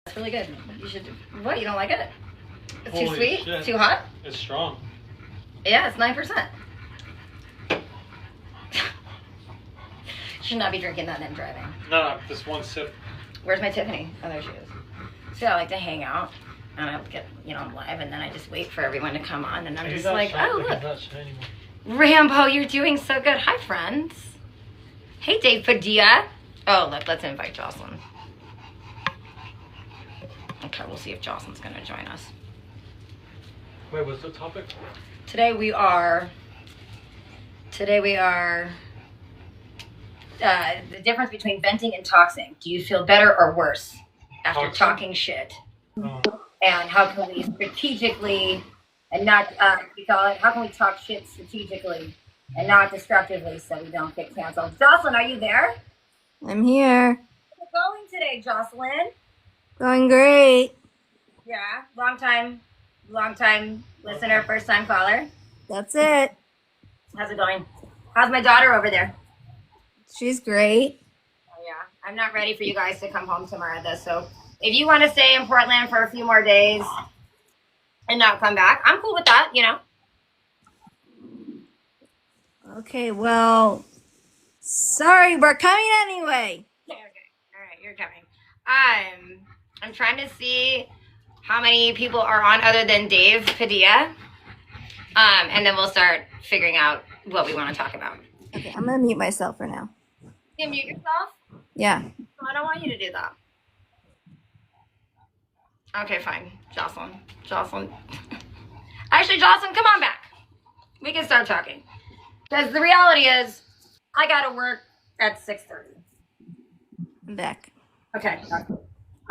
It's really good. You should. What? You don't like it? It's too Holy sweet? shit. Too hot? It's strong. Yeah, it's 9%. Should not be drinking that and driving. No, just one sip. Where's my Tiffany? Oh, there she is. So I like to hang out, and I get, I'm live, and then I just wait for everyone to come on, and I'm just like, oh, look. Rambo, you're doing so good. Hi, friends. Hey, Dave Padilla. Oh, look, let's invite Jocelyn. Okay, we'll see if Jocelyn's going to join us. Wait, what's the topic? Today we are the difference between venting and toxing. Do you feel better or worse after talking shit? Oh. And how can we strategically and not, how can we talk shit strategically and not destructively so we don't get canceled? Jocelyn, are you there? I'm here. How's it going today, Jocelyn? Going great. Yeah, long time listener, first time caller. That's it. How's it going? How's my daughter over there? She's great. Oh yeah, I'm not ready for you guys to come home tomorrow though. So if you want to stay in Portland for a few more days and not come back, I'm cool with that. Okay, well, sorry, we're coming anyway. Okay. All right, you're coming. I'm trying to see how many people are on other than Dave Padilla. And then we'll start figuring out what we want to talk about. Okay, I'm gonna mute myself for now. You mute yourself? Yeah. No, I don't want you to do that. Okay, fine. Jocelyn. Actually, Jocelyn, come on back. We can start talking. Because the reality is, I gotta work at 6:30. I'm back. Okay.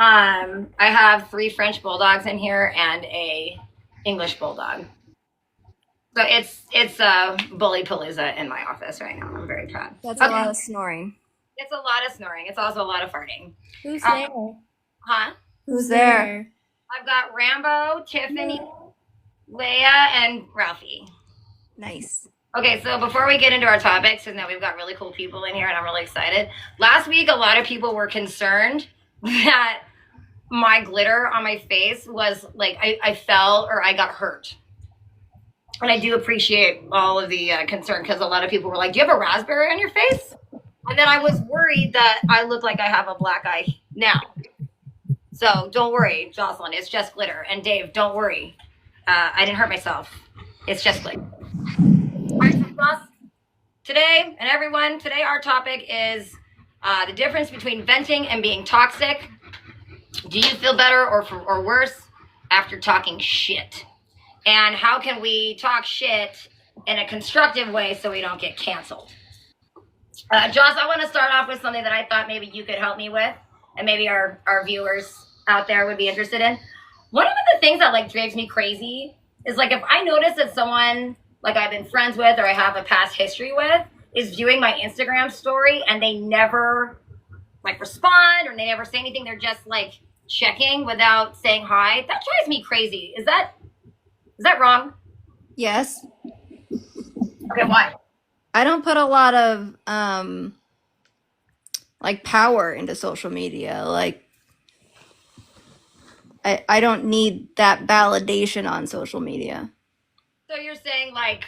I have 3 French Bulldogs in here and a English Bulldog. So it's a bully palooza in my office right now. I'm very proud. That's a lot of snoring. It's a lot of snoring. It's also a lot of farting. Who's there? Huh? Who's there? I've got Rambo, Tiffany, Leia, and Ralphie. Nice. Okay, so before we get into our topics, and now we've got really cool people in here, and I'm really excited. Last week, a lot of people were concerned that my glitter on my face was like I fell or I got hurt. And I do appreciate all of the concern because a lot of people were like, do you have a raspberry on your face? And then I was worried that I look like I have a black eye now. So don't worry, Jocelyn, it's just glitter. And Dave, don't worry. I didn't hurt myself. It's just glitter. All right, so Joss, today, and everyone, today our topic is the difference between venting and being toxic. Do you feel better or worse after talking shit? And how can we talk shit in a constructive way so we don't get canceled? Joss, I want to start off with something that I thought maybe you could help me with, and maybe our viewers out there would be interested in. One of the things that like drives me crazy is like if I notice that someone like I've been friends with or I have a past history with is viewing my Instagram story and they never like respond or they never say anything, they're just like checking without saying hi. That drives me crazy. Is that wrong? Yes. Okay, why? I don't put a lot of like power into social media. Like I don't need that validation on social media. So you're saying like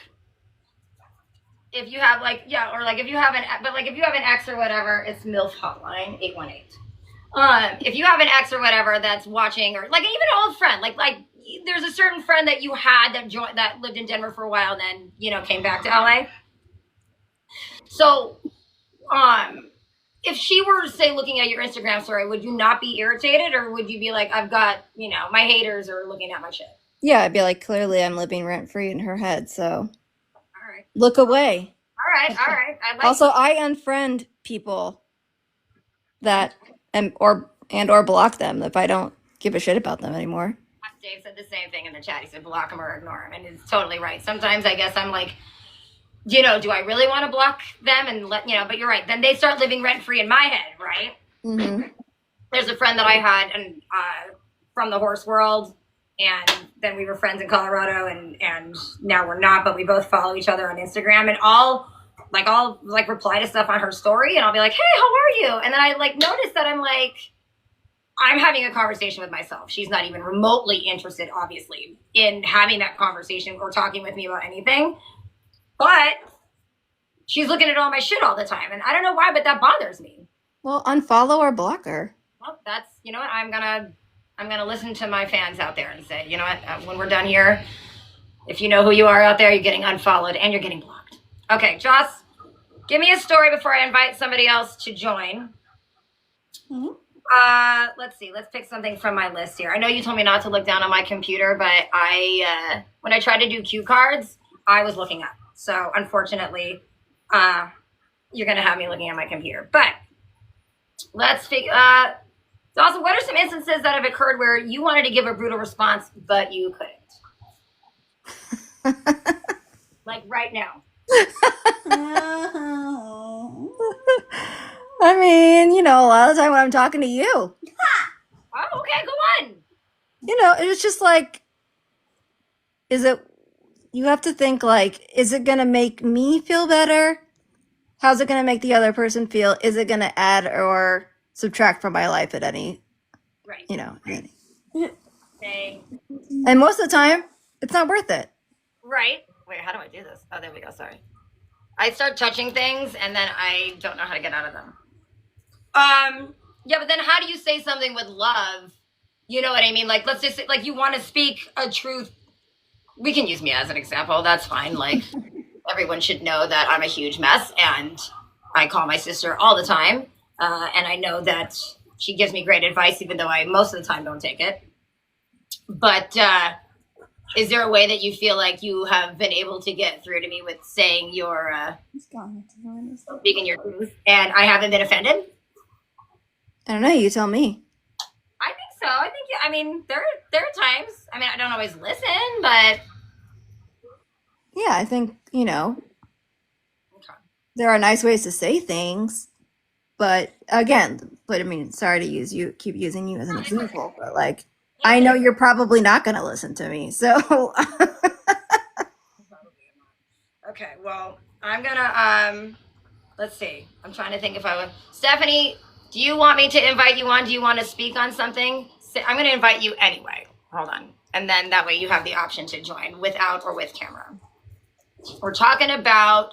if you have like or like if you have an ex or whatever, it's MILF hotline 818. If you have an ex or whatever that's watching, or like even an old friend, like there's a certain friend that you had that lived in Denver for a while, and then came back to LA. So, if she were to say looking at your Instagram story, would you not be irritated, or would you be like, I've got my haters are looking at my shit? Yeah, I'd be like, clearly I'm living rent free in her head, so All right, look away. all right. Also, I unfriend people that or block them if I don't give a shit about them anymore. Dave said the same thing in the chat. He said block him or ignore him, and it's totally right. Sometimes I guess I'm like, do I really want to block them and let but you're right. Then they start living rent free in my head, right? Mm-hmm. There's a friend that I had and from the horse world, and then we were friends in Colorado, and now we're not, but we both follow each other on Instagram, and I'll reply to stuff on her story, and I'll be like, hey, how are you? And then I notice that I'm like, I'm having a conversation with myself. She's not even remotely interested, obviously, in having that conversation or talking with me about anything. But she's looking at all my shit all the time. And I don't know why, but that bothers me. Well, unfollow or block her. Well, that's, you know what, I'm gonna listen to my fans out there and say, you know what, when we're done here, if you know who you are out there, you're getting unfollowed and you're getting blocked. Okay, Joss, give me a story before I invite somebody else to join. Let's see. Let's pick something from my list here. I know you told me not to look down on my computer, but when I tried to do cue cards, I was looking up. So unfortunately, you're gonna have me looking at my computer. But let's figure. Also, what are some instances that have occurred where you wanted to give a brutal response, but you couldn't? Like right now. I mean, you know, a lot of the time when I'm talking to you, Oh, okay, go on. you know, it's just like, you have to think like, is it going to make me feel better? How's it going to make the other person feel? Is it going to add or subtract from my life at any, Right. you know, Okay. and most of the time, it's not worth it. Right. Wait, how do I do this? Oh, there we go. Sorry. I start touching things and then I don't know how to get out of them. Yeah, but then how do you say something with love? You know what I mean? Like, let's just say, like, you want to speak a truth. We can use me as an example. That's fine. Like, everyone should know that I'm a huge mess and I call my sister all the time. And I know that she gives me great advice, even though I most of the time don't take it. But is there a way that you feel like you have been able to get through to me with saying your speaking your truth, and I haven't been offended? I don't know. You tell me. I think so. I mean, there are times. I mean, I don't always listen, but Yeah, I think, you know, okay. there are nice ways to say things, but again, I mean, sorry to keep using you as an example, but like, I know you're probably not going to listen to me, so. Okay, well, I'm gonna let's see. I'm trying to think if I would. Stephanie, do you want me to invite you on? Do you want to speak on something? I'm gonna invite you anyway. Hold on, and then that way you have the option to join without or with camera. We're talking about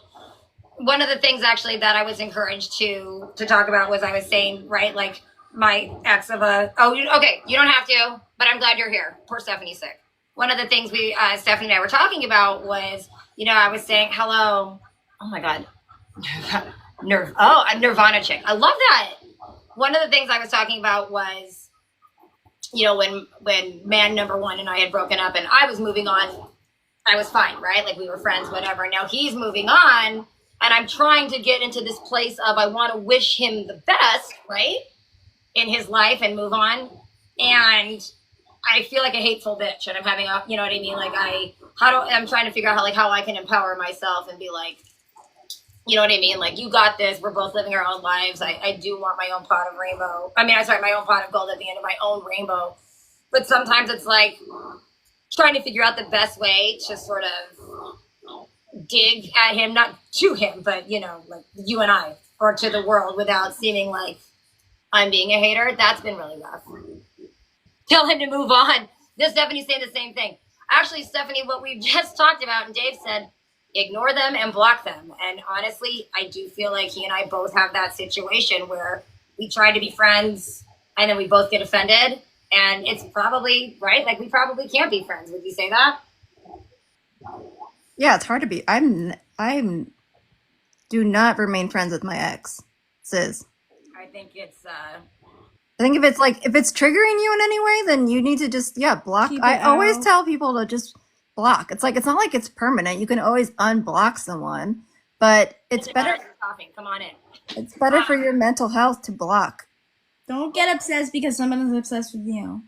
one of the things actually that I was encouraged to talk about was I was saying, right, like my ex of okay, you don't have to, but I'm glad you're here. Poor Stephanie's sick. One of the things Stephanie and I were talking about was, you know, I was saying, hello. Oh my God. A Nirvana chick. I love that. One of the things I was talking about was, you know, when man number one and I had broken up and I was moving on, I was fine, right? Like we were friends, whatever. Now he's moving on and I'm trying to get into this place of I want to wish him the best, right? In his life and move on. And I feel like a hateful bitch and I'm having a, you know what I mean? Like I'm trying to figure out how I can empower myself and be like, you know what I mean? Like, you got this. We're both living our own lives. I do want my own pot of rainbow. My own pot of gold at the end of my own rainbow. But sometimes it's like trying to figure out the best way to sort of dig at him, not to him, but, you know, like you and I, or to the world without seeming like I'm being a hater. That's been really rough. Tell him to move on. This Stephanie's saying the same thing. Actually, Stephanie, what we've just talked about, and Dave said, ignore them and block them. And honestly, I do feel like he and I both have that situation where we try to be friends and then we both get offended. And it's probably, right? Like, we probably can't be friends. Would you say that? Yeah, it's hard to be. I'm do not remain friends with my ex, sis. I think it's, I think if it's triggering you in any way, then you need to just, block. I always tell people to just block. It's like, it's not like it's permanent. You can always unblock someone, but it's better. Come on in. It's better for your mental health to block. Don't get obsessed because someone is obsessed with you.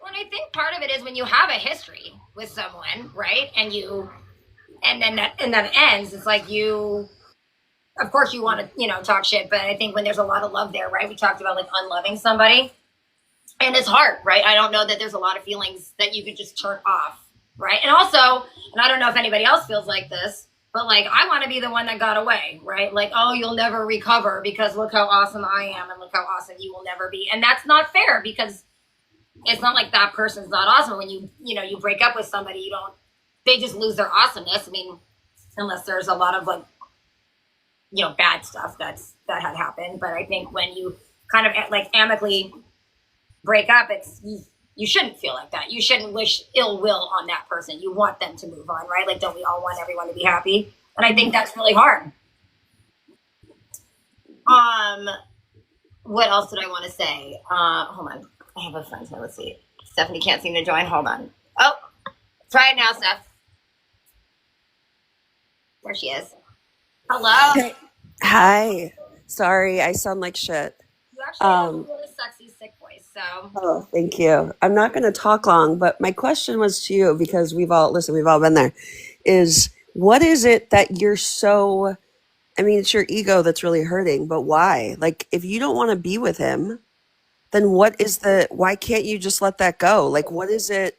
Well, and I think part of it is when you have a history with someone, right? And then that ends. It's like of course you want to, talk shit, but I think when there's a lot of love there, right? We talked about like unloving somebody and it's hard, right? I don't know that there's a lot of feelings that you could just turn off, right? And also, and I don't know if anybody else feels like this, But like, I want to be the one that got away, right? Like, oh, you'll never recover because look how awesome I am and look how awesome you will never be. And that's not fair because it's not like that person's not awesome. When you break up with somebody, they just lose their awesomeness. I mean, unless there's a lot of like, bad stuff that had happened. But I think when you kind of like amicably break up, you shouldn't feel like that. You shouldn't wish ill will on that person. You want them to move on, right? Like, don't we all want everyone to be happy? And I think that's really hard. What else did I want to say? Hold on. I have a friend here. Let's see. Stephanie can't seem to join. Hold on. Oh, try it now, Steph. There she is. Hello. Hi. Sorry, I sound like shit. You actually have a really sexy, sick voice, so. Oh, thank you. I'm not going to talk long, but my question was to you because we've all been there. What is it that you're so, I mean, it's your ego that's really hurting, but why? Like, if you don't want to be with him, then why can't you just let that go? Like, what is it?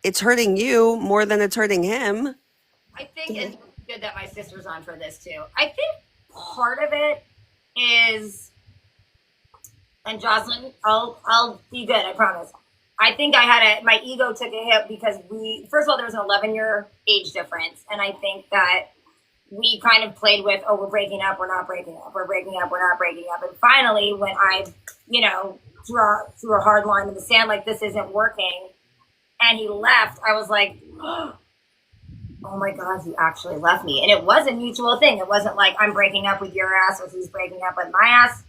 It's hurting you more than it's hurting him. I think it's good that my sister's on for this too. I think part of it is, and Jocelyn, I'll be good, I promise. I think my ego took a hit because first of all, there was an 11-year age difference. And I think that we kind of played with, oh, we're breaking up, we're not breaking up, we're breaking up, we're not breaking up. And finally, when I, drew a hard line in the sand, like this isn't working, and he left, I was like, oh my God, he actually left me. And it was a mutual thing. It wasn't like I'm breaking up with your ass or he's breaking up with my ass.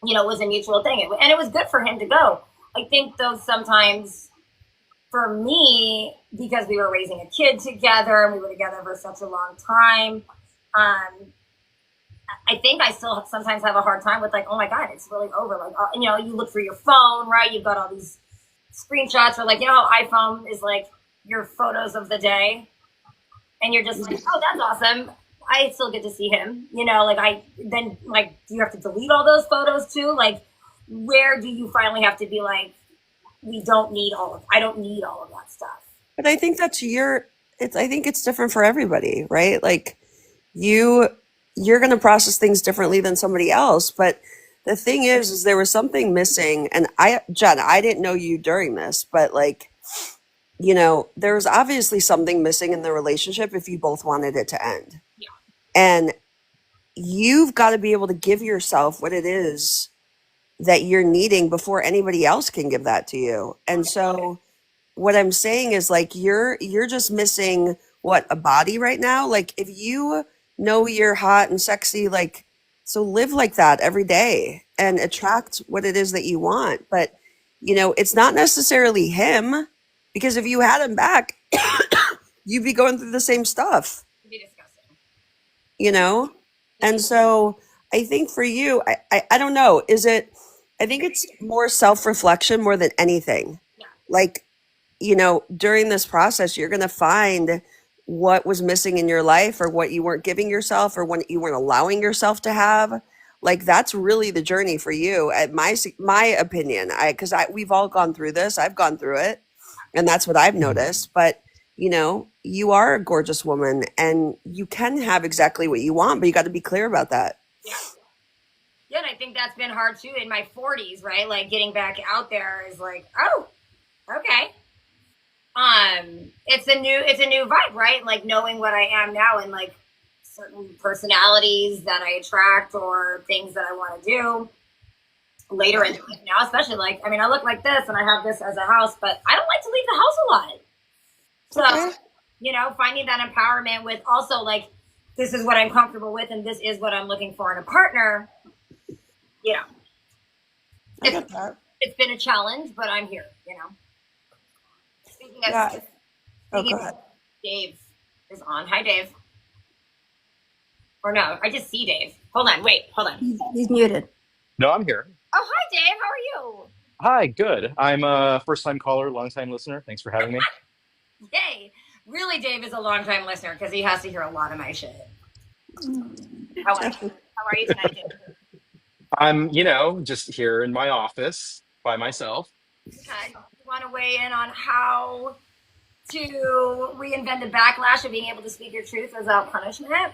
It was a mutual thing. And it was good for him to go. I think though sometimes for me, because we were raising a kid together and we were together for such a long time, I think I still sometimes have a hard time with like, oh my God, it's really over. Like, you look through your phone, right? You've got all these screenshots or like, how iPhone is like your photos of the day. And you're just like, oh, that's awesome. I still get to see him, do you have to delete all those photos too? Like, where do you finally have to be like, I don't need all of that stuff. But I think I think it's different for everybody, right? Like you're going to process things differently than somebody else. But the thing is there was something missing. And Jen, I didn't know you during this, but like, there was obviously something missing in the relationship if you both wanted it to end. Yeah. And you've got to be able to give yourself what it is that you're needing before anybody else can give that to you. And so what I'm saying is like, you're just missing a body right now. Like if you know you're hot and sexy, like, so live like that every day and attract what it is that you want. But, it's not necessarily him. Because if you had him back, you'd be going through the same stuff. It'd be disgusting. And so I think for you, I don't know, I think it's more self-reflection more than anything. Yeah. Like, during this process, you're going to find what was missing in your life or what you weren't giving yourself or what you weren't allowing yourself to have. Like, that's really the journey for you, at my opinion. Because we've all gone through this. I've gone through it. And that's what I've noticed. But, you are a gorgeous woman and you can have exactly what you want, but you got to be clear about that. Yeah. Yeah, and I think that's been hard too in my 40s, right? Like getting back out there is like, oh, okay. It's a new vibe, right? Like knowing what I am now and like certain personalities that I attract or things that I want to do later in life now, especially like, I look like this and I have this as a house, but I don't like to leave the house a lot. So, finding that empowerment with also like, this is what I'm comfortable with and this is what I'm looking for in a partner. I get that. It's been a challenge, but I'm here, Speaking of, Dave is on. Hi, Dave. Or no, I just see Dave. Hold on. He's muted. No, I'm here. Oh, hi, Dave. How are you? Hi, good. I'm a first-time caller, long-time listener. Thanks for having me. Yay. Really, Dave is a long-time listener because he has to hear a lot of my shit. How are you tonight, Dave? I'm, just here in my office by myself. Okay. You want to weigh in on how to reinvent the backlash of being able to speak your truth without punishment?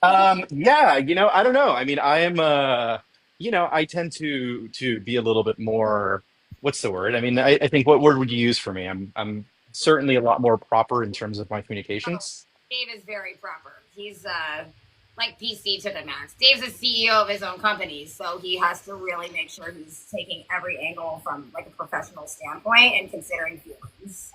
Yeah, I don't know. I mean, I am, I tend to be a little bit more, what's the word? I mean, I think what word would you use for me? I'm certainly a lot more proper in terms of my Oh, communications. Dave is very proper. He's like PC to the max. Dave's a CEO of his own company, so he has to really make sure he's taking every angle from like a professional standpoint and considering feelings.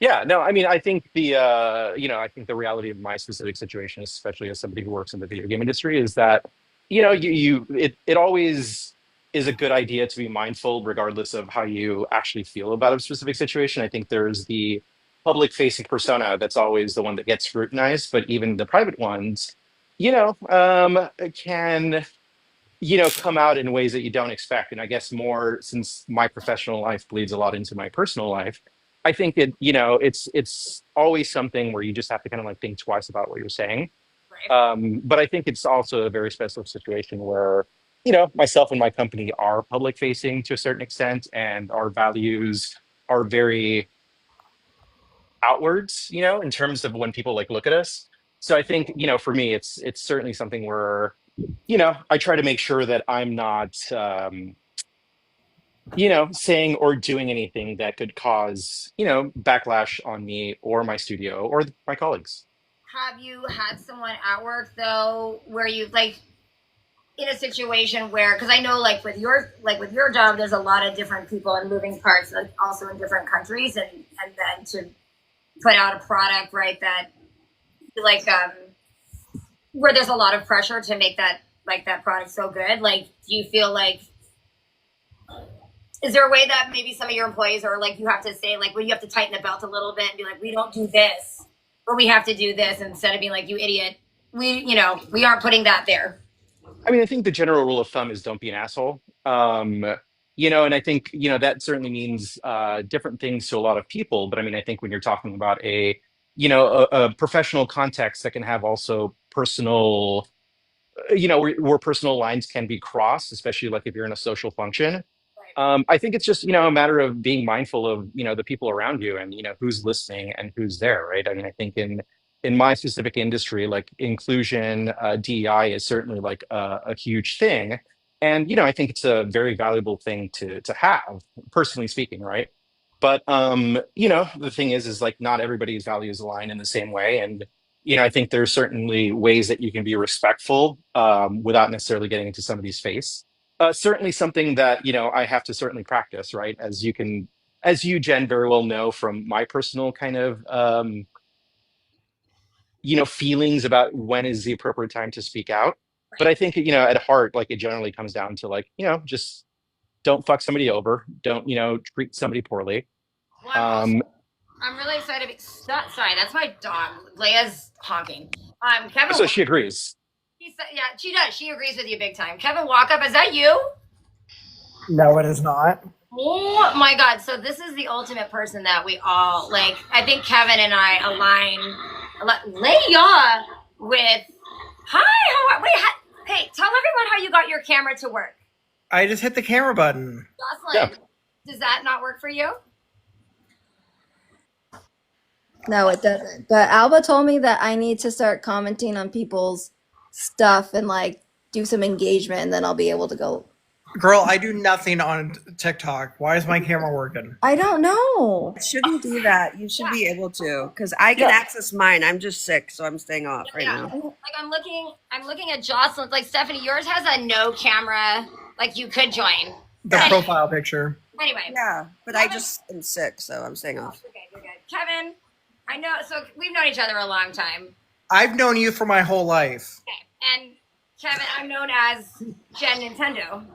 Yeah, no, I mean, I think I think the reality of my specific situation, especially as somebody who works in the video game industry, is that, it always is a good idea to be mindful, regardless of how you actually feel about a specific situation. I think there's the public facing persona that's always the one that gets scrutinized, but even the private ones, can come out in ways that you don't expect. And I guess more since my professional life bleeds a lot into my personal life, I think it's always something where you just have to kind of like think twice about what you're saying. Right. But I think it's also a very special situation where, myself and my company are public facing to a certain extent, and our values are very outwards, in terms of when people like look at us. So I think, for me, it's certainly something where, I try to make sure that I'm not, saying or doing anything that could cause, backlash on me or my studio or my colleagues. Have you had someone at work though where you like in a situation where, because I know with your job there's a lot of different people and moving parts, like also in different countries, and then to put out a product, right, that like where there's a lot of pressure to make that product so good, like do you feel like, is there a way that maybe some of your employees, or like you have to say like when you have to tighten the belt a little bit and be like, we don't do this, or we have to do this, instead of being like, you idiot, we aren't putting that there. I mean, I think the general rule of thumb is don't be an asshole. And I think, that certainly means different things to a lot of people. But I mean, I think when you're talking about a professional context that can have also personal, where personal lines can be crossed, especially like if you're in a social function. Right. I think it's just, a matter of being mindful of, the people around you and, who's listening and who's there, right? I mean, I think in my specific industry, like inclusion, DEI is certainly like a huge thing. And, I think it's a very valuable thing to have, personally speaking, right? But the thing is like not everybody's values align in the same way. And, I think there's certainly ways that you can be respectful without necessarily getting into somebody's face. Certainly something that, I have to certainly practice, right? As you, Jen, very well know from my personal kind of, feelings about when is the appropriate time to speak out. But Right. I think, at heart, like it generally comes down to like, just don't fuck somebody over. Don't, treat somebody poorly. Well, Um, I'm really excited. Sorry, that's my dog. Leia's honking. Kevin. so she agrees. He said, yeah, she does. She agrees with you big time. Kevin Walkup, is that you? No, it is not. Oh my God! So this is the ultimate person that we all like. I think Kevin and I align. Leia with. Hi. Hey, tell everyone how you got your camera to work. I just hit the camera button. Jocelyn, Yeah. does that not work for you? No, it doesn't. But Alba told me that I need to start commenting on people's stuff and like do some engagement, and then I'll be able to go. Girl, I do nothing on TikTok. Why is my camera working? I don't know. Shouldn't do that. You should be able to, because I can access mine. I'm just sick, so I'm staying off right now. Like I'm looking at Jocelyn. Like Stephanie, yours has a no camera. Like you could join. The profile picture. Anyway. Yeah, but I just am sick, so I'm staying off. You're good. Kevin, I know. So we've known each other a long time. I've known you for my whole life. Okay. And Kevin, I'm known as Jen Nintendo.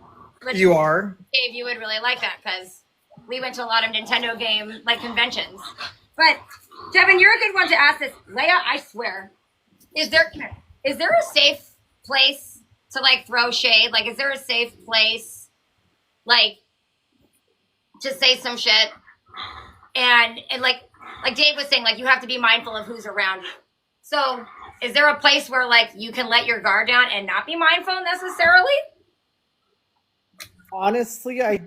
Which You are? Dave, you would really like that because we went to a lot of Nintendo game like conventions. But Kevin, you're a good one to ask this. Leia, I swear, is there a safe place to like throw shade? Like, is there a safe place like to say some shit? And like Dave was saying, like you have to be mindful of who's around you. So is there a place where like you can let your guard down and not be mindful necessarily? Honestly, I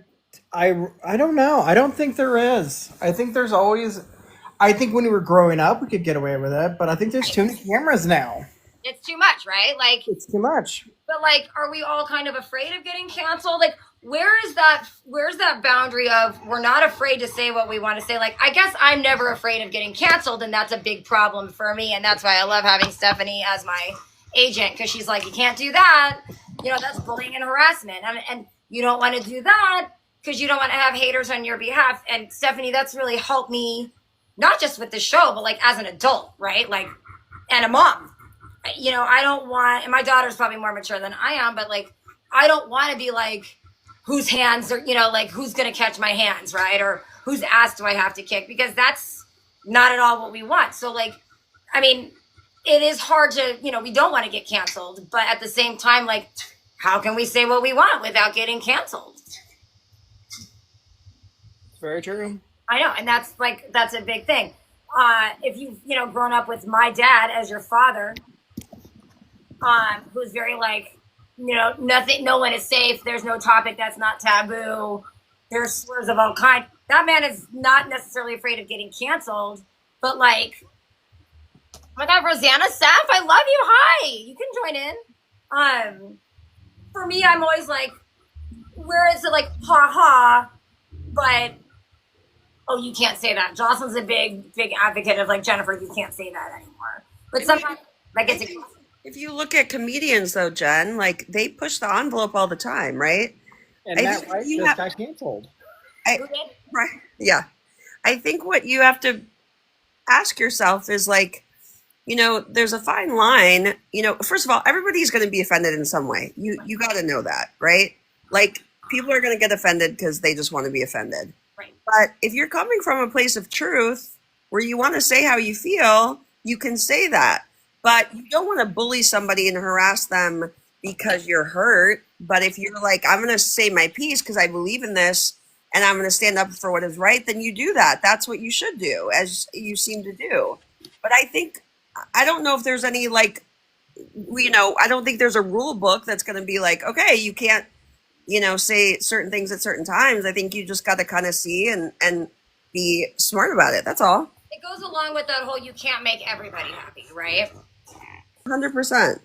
I don't know. I don't think there is. I think there's always. I think when we were growing up, we could get away with it, but I think there's too many cameras now. It's too much, right? Like, It's too much. but like, are we all kind of afraid of getting canceled? Like, where's that boundary of we're not afraid to say what we want to say? Like, I guess I'm never afraid of getting canceled, and that's a big problem for me. And that's why I love having Stephanie as my agent, because she's like, you can't do that. You know, that's bullying and harassment. And you don't want to do that because you don't want to have haters on your behalf. And Stephanie, that's really helped me, not just with the show, but like as an adult, right? Like, and a mom. You know, I don't want, and my daughter's probably more mature than I am, but like, I don't want to be like, whose hands are, you know, like who's going to catch my hands, right? Or whose ass do I have to kick? Because that's not at all what we want. So like, I mean, it is hard to, you know, we don't want to get canceled, but at the same time, like, how can we say what we want without getting canceled? Very true. I know. And that's like, that's a big thing. If you've, you know, grown up with my dad as your father, who's very like, you know, nothing, no one is safe. There's no topic that's not taboo. There's slurs of all kind. That man is not necessarily afraid of getting canceled, but like, oh my God, Rosanna Saff, I love you. Hi, you can join in. For me, I'm always like, where is it like, ha ha, but, oh, you can't say that. Jocelyn's a big advocate of like, Jennifer, you can't say that anymore. But sometimes, like, it's a, If you look at comedians, though, Jen, like they push the envelope all the time, right? And I Matt think Rife you just have- got canceled. Right. Yeah. I think what you have to ask yourself is like, you know, there's a fine line. You know, first of all, everybody's going to be offended in some way. You got to know that, right? Like people are going to get offended because they just want to be offended. right. But if you're coming from a place of truth where you want to say how you feel, you can say that. But you don't want to bully somebody and harass them because you're hurt. But if you're like, I'm going to say my piece because I believe in this and I'm going to stand up for what is right, then you do that. That's what you should do, as you seem to do. But I don't know if there's any like, you know, I don't think there's a rule book that's going to be like, okay, you can't, you know, say certain things at certain times. I think you just got to kind of see and be smart about it. That's all. It goes along with that whole, you can't make everybody happy, right? 100%.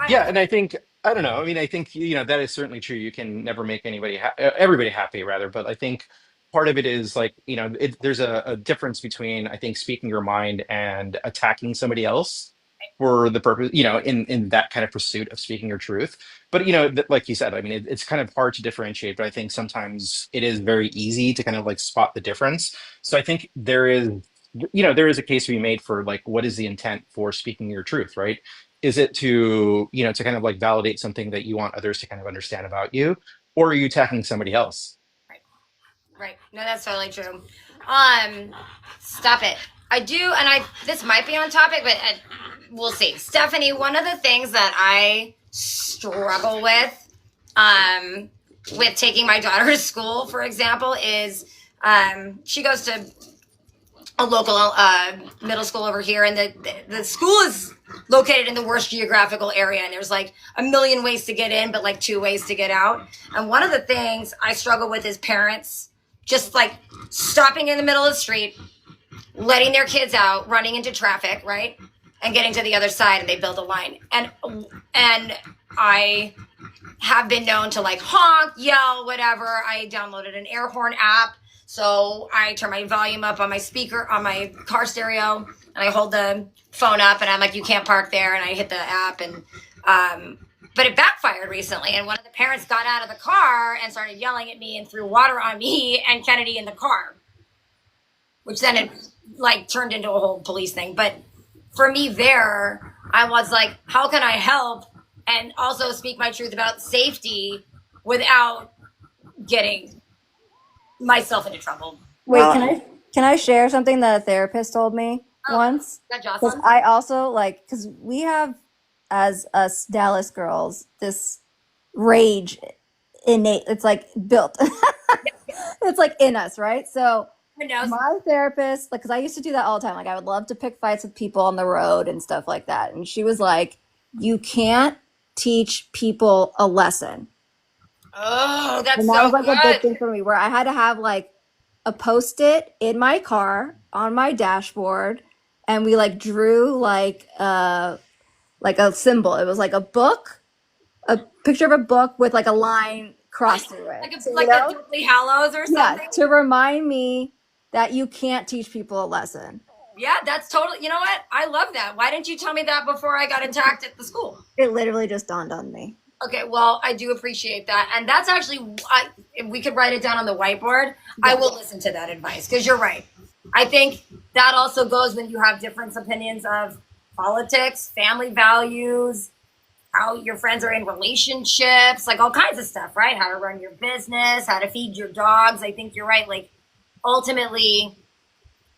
Yeah, and I think I don't know. I mean, I think you know that is certainly true. You can never make everybody happy, rather. But I think part of it is like you know, there's a difference between I think speaking your mind and attacking somebody else for the purpose, you know, in that kind of pursuit of speaking your truth. But you know, like you said, I mean, it's kind of hard to differentiate. But I think sometimes it is very easy to kind of like spot the difference. So I think there is. You know, there is a case to be made for like, what is the intent for speaking your truth, right? Is it to, you know, to kind of like validate something that you want others to kind of understand about you, or are you attacking somebody else? Right. Right. No, that's totally true. Stop it. I do, and this might be on topic, but we'll see. Stephanie, one of the things that I struggle with taking my daughter to school, for example, is she goes to a local middle school over here, and the school is located in the worst geographical area, and there's like a million ways to get in, but like 2 ways to get out. And one of the things I struggle with is parents just like stopping in the middle of the street, letting their kids out, running into traffic, right? And getting to the other side, and they build a line. And I have been known to like honk, yell, whatever. I downloaded an air horn app. So I turn my volume up on my speaker, on my car stereo, and I hold the phone up and I'm like, you can't park there. And I hit the app and, but it backfired recently. And one of the parents got out of the car and started yelling at me and threw water on me and Kennedy in the car, which then it like turned into a whole police thing. But for me there, I was like, how can I help and also speak my truth about safety without getting myself into trouble? Wait, Well, can I share something that a therapist told me once? That Because Jocelyn? I also like, because we have, as us Dallas girls, this rage innate. It's like built. It's like in us, right? So my therapist, like, because I used to do that all the time. Like, I would love to pick fights with people on the road and stuff like that. And she was like, you can't teach people a lesson. Oh, that's And that so was like a big good. thing for me where I had to have like a post-it in my car on my dashboard, and we like drew like a symbol. It was like a book, a picture of a book with like a line crossed through it. So, Like a Deathly Hallows or yeah, something. to remind me that you can't teach people a lesson. Yeah, that's totally. You know what? I love that. Why didn't you tell me that before I got attacked at the school? It literally just dawned on me. Okay, well, I do appreciate that, and that's actually, if we could write it down on the whiteboard, I will listen to that advice because you're right. I think that also goes when you have different opinions of politics, family values, how your friends are in relationships, like all kinds of stuff, right? How to run your business, how to feed your dogs. I think you're right. Like ultimately,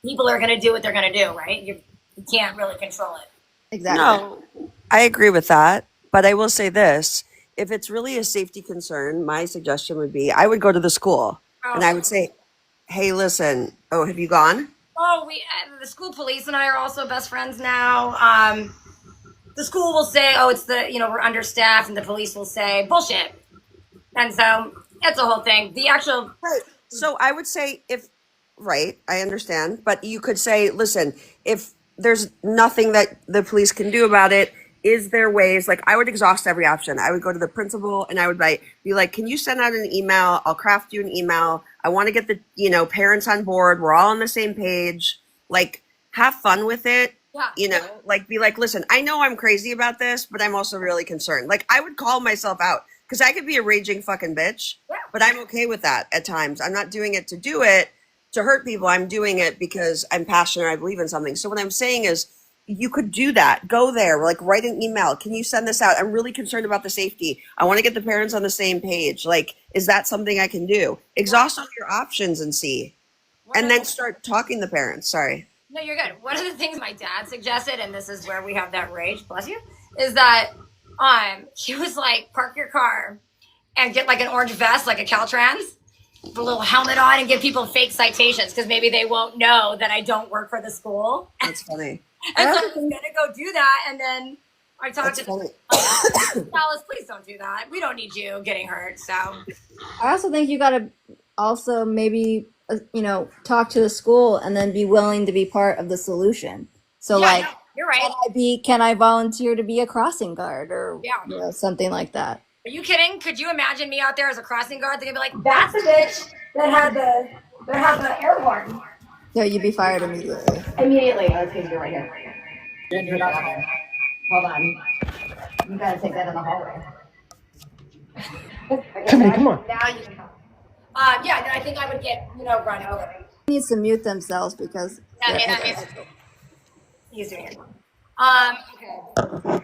people are going to do what they're going to do, right? You can't really control it. Exactly. No, I agree with that. But I will say this. If it's really a safety concern, my suggestion would be I would go to the school and I would say, hey, listen, oh, have you gone? Oh, the school police and I are also best friends now. The school will say, oh, it's we're understaffed, and the police will say bullshit. And so it's a whole thing. The actual. Right. So I would say right, I understand. But you could say, listen, if there's nothing that the police can do about it, is there ways, like I would exhaust every option. I would go to the principal and I would be like, can you send out an email? I'll craft you an email. I want to get the, parents on board. We're all on the same page. Like have fun with it. Yeah. Like be like, listen, I know I'm crazy about this, but I'm also really concerned. Like I would call myself out because I could be a raging fucking bitch, but I'm okay with that at times. I'm not doing it to hurt people. I'm doing it because I'm passionate. I believe in something. So what I'm saying is, you could do that. Go there, like write an email. Can you send this out? I'm really concerned about the safety. I want to get the parents on the same page. Like, is that something I can do? Exhaust all your options and see. And then start talking to the parents. Sorry. No, you're good. One of the things my dad suggested, and this is where we have that rage, bless you, is that he was like, park your car and get like an orange vest, like a Caltrans, with a little helmet on, and give people fake citations because maybe they won't know that I don't work for the school. That's funny. And so I was going to go do that. And then I talked to Dallas, please don't do that. We don't need you getting hurt. So I also think you got to also maybe, talk to the school and then be willing to be part of the solution. So no, you're right. Can I volunteer to be a crossing guard or something like that? Are you kidding? Could you imagine me out there as a crossing guard? They're going to be like, that's the bitch that had the airport. No, you'd be fired immediately. Immediately. Let's get you right here. Hold on. You gotta take that in the hallway. Come on. Now you can come. I think I would get, run over. Needs to mute themselves because he's doing it. Okay.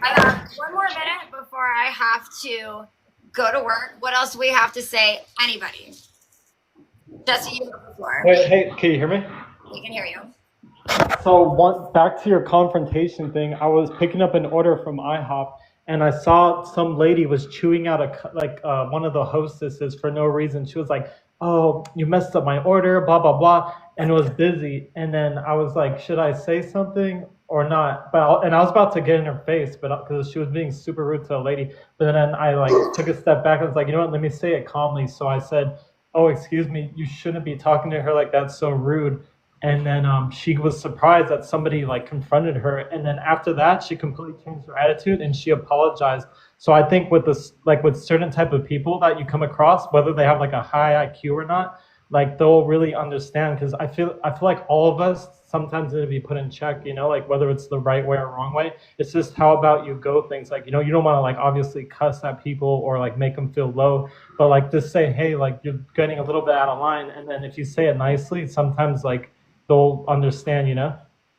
I got one more minute before I have to go to work. What else do we have to say? Anybody? Jesse, you go before. Hey, can you hear me? We can hear you. So back to your confrontation thing, I was picking up an order from IHOP and I saw some lady was chewing out one of the hostesses for no reason. She was like, oh, you messed up my order, blah, blah, blah, and it was busy. And then I was like, should I say something or not? And I was about to get in her face, but because she was being super rude to the lady. But then I took a step back and was like, you know what, let me say it calmly. So I said, oh, excuse me, you shouldn't be talking to her like that, so rude. And then she was surprised that somebody confronted her. And then after that, she completely changed her attitude and she apologized. So I think with this, with certain type of people that you come across, whether they have a high IQ or not, they'll really understand. Because I feel like all of us sometimes need to be put in check, whether it's the right way or wrong way. It's just how about you go things you don't want to obviously cuss at people or make them feel low, but just say, hey, you're getting a little bit out of line. And then if you say it nicely, sometimes they'll understand,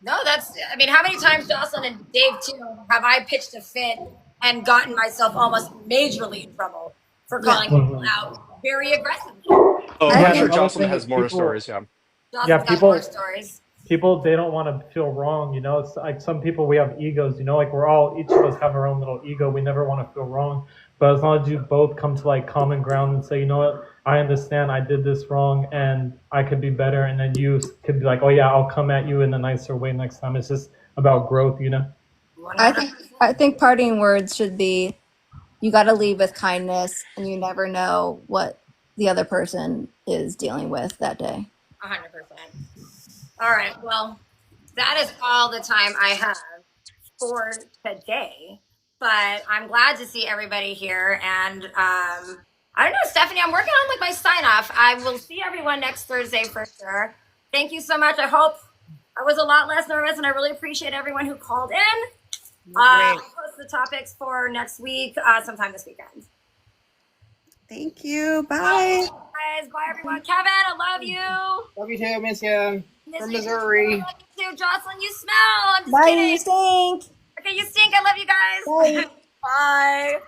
No, how many times, Jocelyn and Dave too, have I pitched a fit and gotten myself almost majorly in trouble for calling people out very aggressively? Oh, I'm sure the Jocelyn thing has is more people- stories. Jocelyn's got more stories. People, they don't want to feel wrong, It's some people, we have egos, each of us have our own little ego. We never want to feel wrong. But as long as you both come to common ground and say, you know what, I understand I did this wrong and I could be better. And then you could be like, oh yeah, I'll come at you in a nicer way next time. It's just about growth, I think parting words should be, you got to lead with kindness, and you never know what the other person is dealing with that day. 100%. All right. Well, that is all the time I have for today. But I'm glad to see everybody here. And I don't know, Stephanie, I'm working on like my sign off. I will see everyone next Thursday for sure. Thank you so much. I hope I was a lot less nervous, and I really appreciate everyone who called in. I'll post the topics for next week, sometime this weekend. Thank you. Bye. Guys, bye everyone. Kevin, I love you. Love you too, miss you. Miss From you. Missouri. I love you too. Jocelyn, you smell. I'm just Bye, kidding. you stink. Okay, you stink. I love you guys. Bye. Bye.